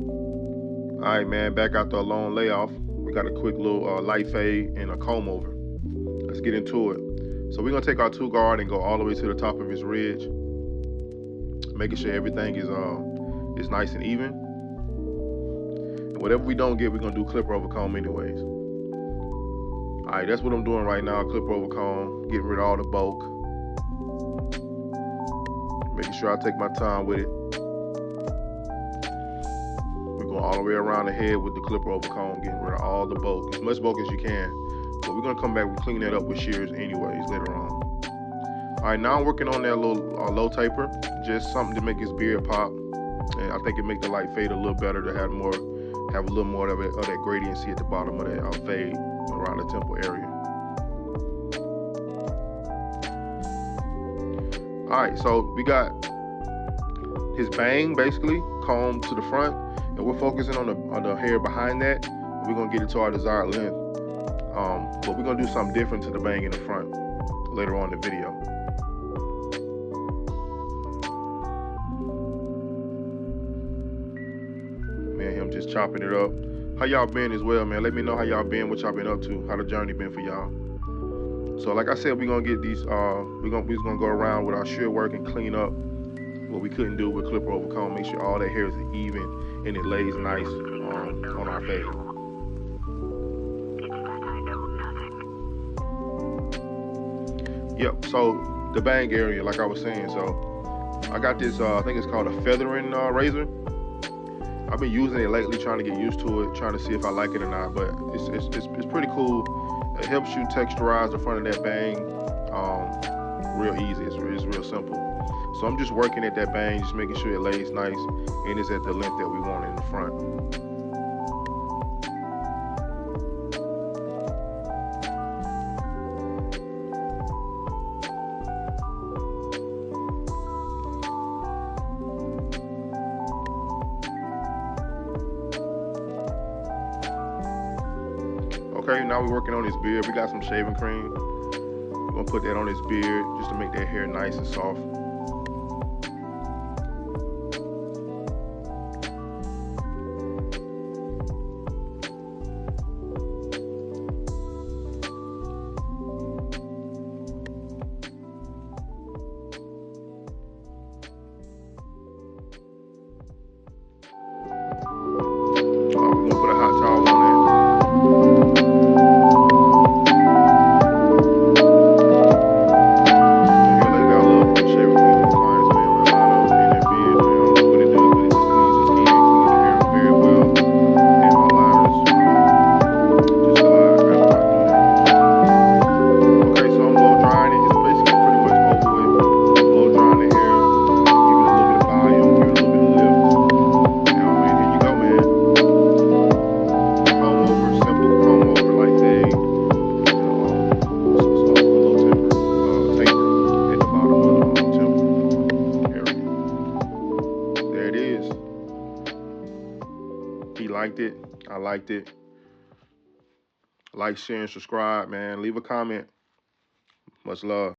All right, man, back after a long layoff. We got a quick little light fade and a comb over. Let's get into it. So we're gonna take our two guard and go all the way to the top of his ridge, making sure everything is nice and even. And whatever we don't get, we're gonna do clipper over comb anyways. All right, that's what I'm doing right now, clipper over comb, getting rid of all the bulk, making sure I take my time with it. We're going all the way around the head with the clipper over comb, getting rid of all the bulk, as much bulk as you can. But we're gonna come back and clean that up with shears anyways later on. All right, now I'm working on that little low taper, just something to make his beard pop. And I think it make the light fade a little better to have a little more of that gradiency at the bottom of that fade around the temple area. All right, so we got his bang basically combed to the front, and we're focusing on the hair behind that. We're gonna get it to our desired length, but we're gonna do something different to the bang in the front later on in the video. Man, him just chopping it up. How y'all been as well, man? Let me know how y'all been, what y'all been up to, how the journey been for y'all. So like I said, we're gonna get these, we're just gonna go around with our shear work and clean up what we couldn't do with clipper over comb, make sure all that hair is even and it lays nice on our fade. Yep, so the bang area, like I was saying, so I got this, I think it's called a feathering razor. I've been using it lately, trying to get used to it, trying to see if I like it or not, but it's pretty cool. It helps you texturize the front of that bang real easy. It's real simple. So I'm just working at that bang, just making sure it lays nice and is at the length that we want in the front. Okay, now we're working on his beard. We got some shaving cream. We're gonna put that on his beard just to make that hair nice and soft. We're gonna put a hot towel on it. He liked it. I liked it. Like, share, and subscribe, man. Leave a comment. Much love.